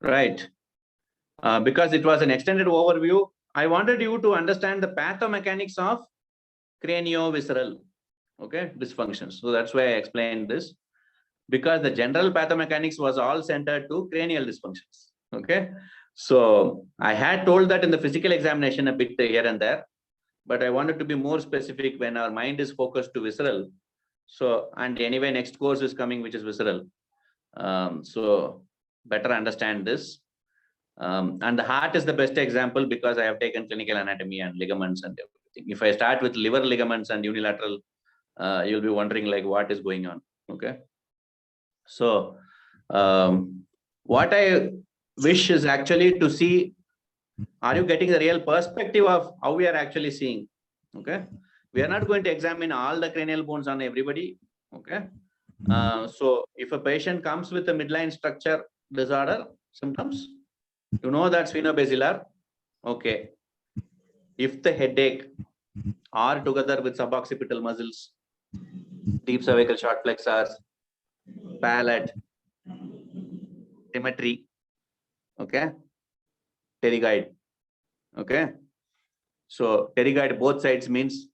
Right. Because it was an extended overview, I wanted you to understand the pathomechanics of craniovisceral, okay, dysfunctions. So that's why I explained this, because the general pathomechanics was all centered to cranial dysfunctions. Okay. So I had told that in the physical examination a bit here and there, but I wanted to be more specific when our mind is focused to visceral. So, and anyway, next course is coming, which is visceral. So better understand this. And the heart is the best example because I have taken clinical anatomy and ligaments and everything. If I start with liver ligaments and unilateral, you'll be wondering like what is going on. Okay. So what I wish is actually to see, are you getting the real perspective of how we are actually seeing? Okay. We are not going to examine all the cranial bones on everybody. Okay. So if a patient comes with a midline structure disorder symptoms, you know that's sphenobasillar. Okay. If the headache are together with suboccipital muscles, deep cervical short flexors, palate, symmetry, okay, pterygoid, okay. So pterygoid both sides means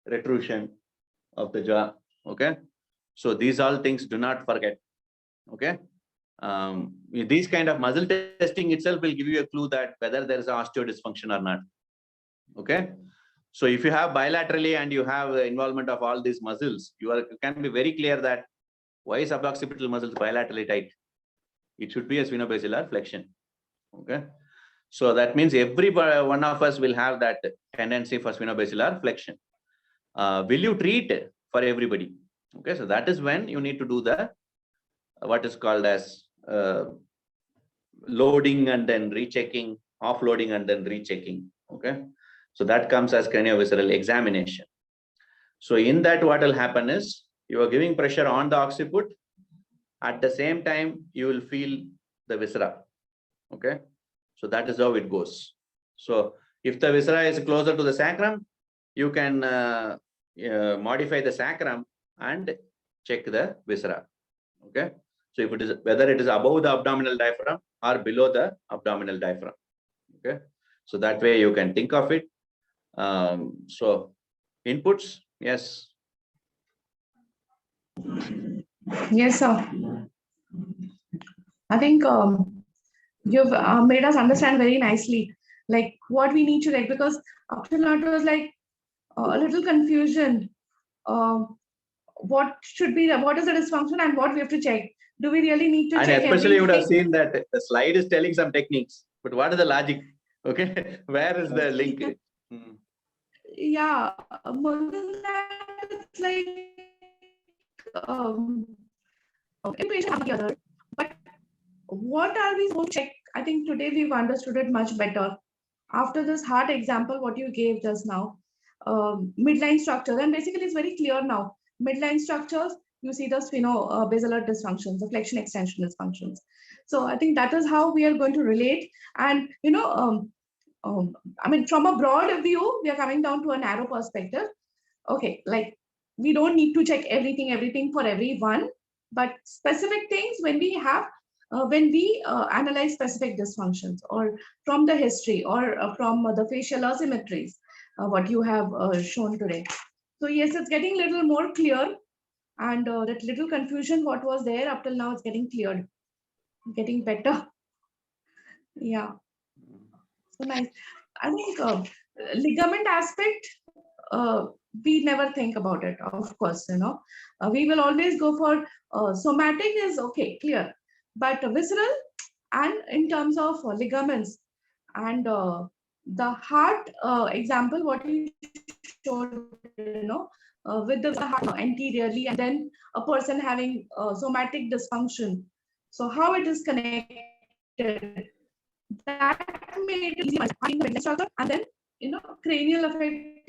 retrusion of the jaw, okay. So these all things do not forget, okay. These kind of muscle testing itself will give you a clue that whether there is an osteo dysfunction or not, okay. So if you have bilaterally and you have the involvement of all these muscles, you can be very clear that why is suboccipital muscles bilaterally tight? It should be a sphenobasillar flexion, okay. So that means every one of us will have that tendency for sphenobasillar flexion. Will you treat for everybody? Okay, so that is when you need to do the what is called as loading and then rechecking, offloading and then rechecking. Okay, so that comes as craniovisceral examination. So in that, what will happen is you are giving pressure on the occiput. At the same time, you will feel the viscera. Okay, so that is how it goes. So if the viscera is closer to the sacrum, you can modify the sacrum and check the viscera. Okay, so if it is whether it is above the abdominal diaphragm or below the abdominal diaphragm. Okay, so that way you can think of it. So inputs, yes. Yes, sir. I think you've made us understand very nicely, like what we need to check, because up till now it was like a little confusion. What should be what is the dysfunction and what we have to check? Do we really need to and check? Especially you would have seen that the slide is telling some techniques, but what is the logic? Okay, where is the link? Yeah, more than that, it's like but what are we supposed to check? I think today we've understood it much better. After this heart example, what you gave just now, midline structure, and basically it's very clear now. Midline structures, you see the spheno-basilar dysfunctions, the flexion extension dysfunctions. So I think that is how we are going to relate. And I mean, from a broad view, we are coming down to a narrow perspective. Okay, like we don't need to check everything for everyone, but specific things when we have analyze specific dysfunctions or from the history or from the facial asymmetries, what you have shown today. So yes, it's getting a little more clear, and that little confusion what was there up till now is getting cleared, getting better. Yeah, so nice. I think ligament aspect, we never think about it, of course, we will always go for somatic is okay, clear, but visceral and in terms of ligaments and the heart example, what you showed, with the heart anteriorly and then a person having somatic dysfunction. So how it is connected, that made it easy struggle, and then cranial affected,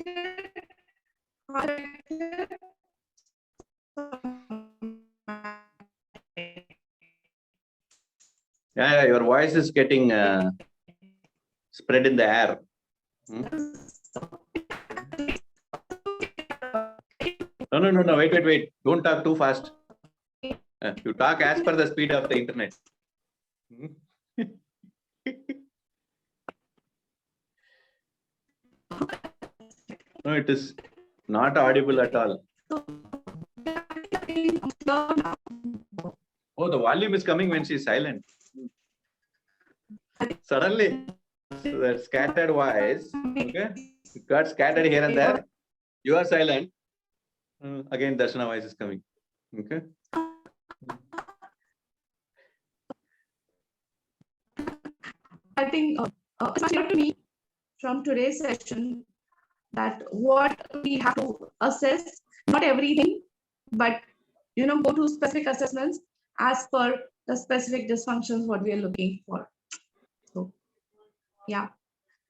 Yeah, your voice is getting spread in the air. No, wait, don't talk too fast. You talk as per the speed of the internet. No, it is not audible at all. Oh, the volume is coming when she's silent. Suddenly, the scattered voice, okay, it got scattered here and there. You are silent. Again, Darshana voice is coming. Okay. I think it's clear to me from today's session that what we have to assess, not everything, but go to specific assessments as per the specific dysfunctions what we are looking for. So yeah,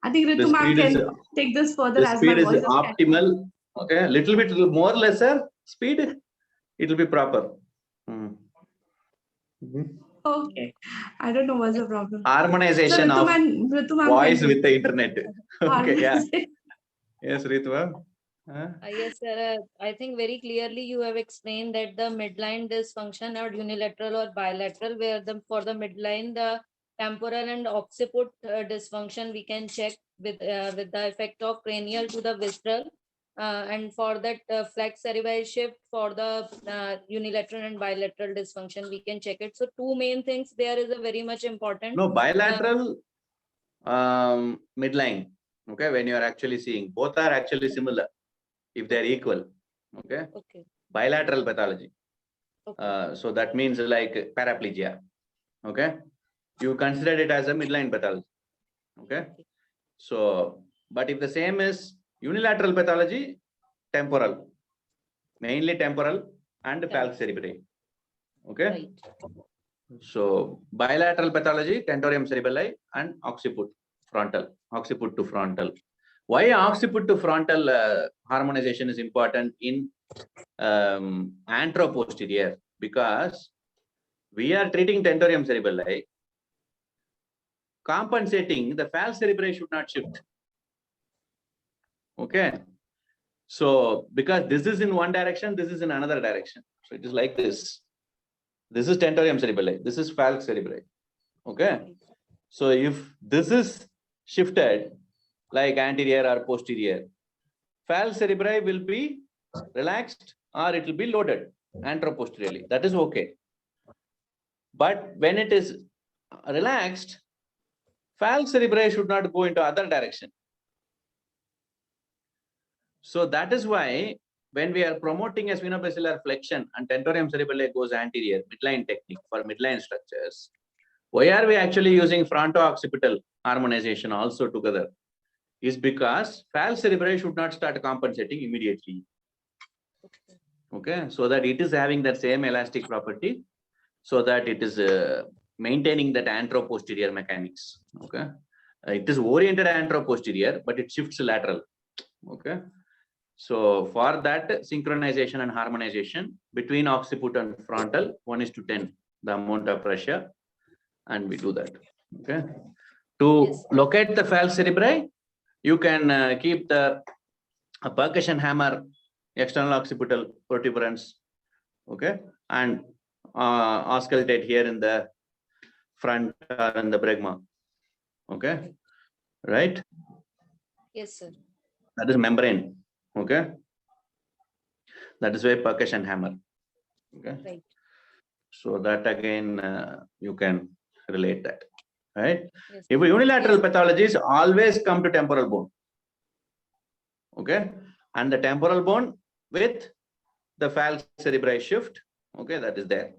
I think Rituma can take this further the as speed my is voice optimal. Okay, little bit more lesser speed, it will be proper. Okay, I don't know what's the problem. Harmonization So, of Rituma voice with the internet. Okay, yeah. Harmonization. Yes, Rituma. Yes, sir. I think very clearly you have explained that the midline dysfunction or unilateral or bilateral, where for the midline, the temporal and occiput dysfunction we can check with the effect of cranial to the visceral. And for that flex cerebri shift for the unilateral and bilateral dysfunction, we can check it. So two main things there is a very much important. No, bilateral midline. Okay, when you are actually seeing, both are actually similar if they are equal. Okay. Okay. Bilateral pathology. Okay. So that means like paraplegia. Okay. You consider it as a midline pathology. Okay. So, but if the same is unilateral pathology, temporal, mainly temporal and falx cerebri. Okay. Right. So bilateral pathology, tentorium cerebelli and occiput frontal, occiput to frontal. Why occiput to frontal harmonization is important in anteroposterior? Because we are treating tentorium cerebelli, compensating the falx cerebri should not shift. Okay. So because this is in one direction, this is in another direction. So it is like this. This is tentorium cerebelli. This is falx cerebri. Okay. So if this is shifted like anterior or posterior, falx cerebri will be relaxed or it will be loaded anteroposteriorly. That is okay. But when it is relaxed, falx cerebri should not go into other direction. So that is why when we are promoting a spinobasilar flexion and tentorium cerebelli goes anterior, midline technique for midline structures, why are we actually using fronto-occipital harmonization also together? Is because falx cerebri should not start compensating immediately. Okay, so that it is having that same elastic property, so that it is maintaining that anteroposterior mechanics. Okay, it is oriented anteroposterior, but it shifts lateral. Okay. So for that synchronization and harmonization between occiput and frontal, 1:10, the amount of pressure, and we do that. Okay. To locate the falx cerebri, you can keep the percussion hammer, external occipital protuberance. Okay. And auscultate here in the front and the bregma. Okay. Right. Yes, sir. That is membrane. Okay. That is why percussion hammer. Okay. Right. So that again, you can relate that. Right. Yes. If unilateral pathologies always come to temporal bone. Okay. And the temporal bone with the falx cerebri shift. Okay. That is there.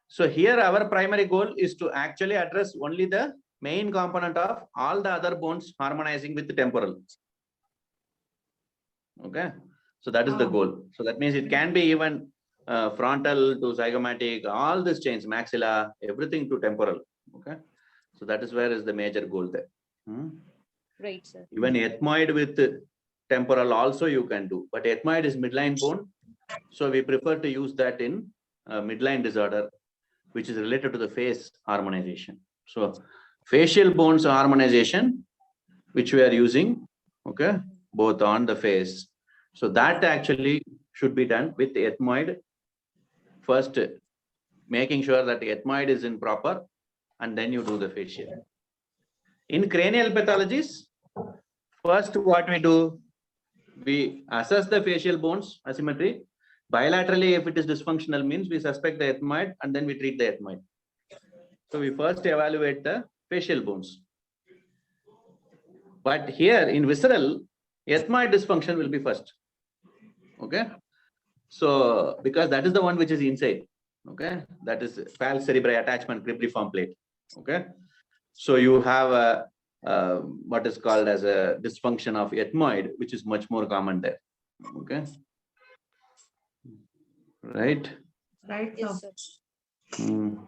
So here our primary goal is to actually address only the main component of all the other bones harmonizing with the temporal. Okay. So that is the goal. So that means it can be even frontal to zygomatic, all these chains, maxilla, everything to temporal. Okay. So that is where is the major goal there. Right, sir. Even ethmoid with temporal also you can do, but ethmoid is midline bone. So we prefer to use that in midline disorder, which is related to the face harmonization. So facial bones harmonization, which we are using, okay, both on the face. So that actually should be done with the ethmoid. First, making sure that the ethmoid is in proper and then you do the facial. In cranial pathologies, first what we do, we assess the facial bones asymmetry. Bilaterally, if it is dysfunctional, means we suspect the ethmoid and then we treat the ethmoid. So we first evaluate the facial bones. But here in visceral, ethmoid dysfunction will be first. Okay. So because that is the one which is inside. Okay. That is false cerebri attachment cribriform plate. Okay. So you have a what is called as a dysfunction of ethmoid, which is much more common there. Okay. Right. Right. Yes, Sir. sir. Mm.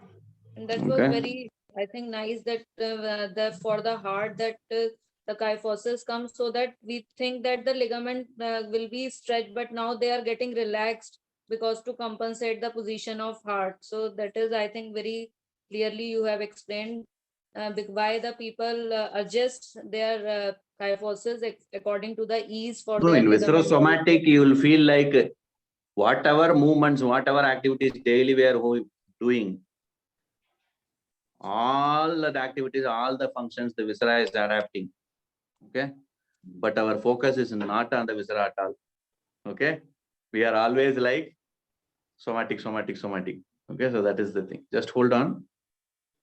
And that was Okay. very, I think, nice that for the heart that the kyphosis comes, so that we think that the ligament will be stretched, but now they are getting relaxed because to compensate the position of heart. So that is, I think, very clearly you have explained why the people adjust their kyphosis according to the ease for No, their in ligament. viscerosomatic, you will feel like whatever movements, whatever activities daily we are doing, all the activities, all the functions, the viscera is adapting. Okay. But our focus is not on the viscera at all. Okay. We are always like somatic. Okay. So that is the thing. Just hold on.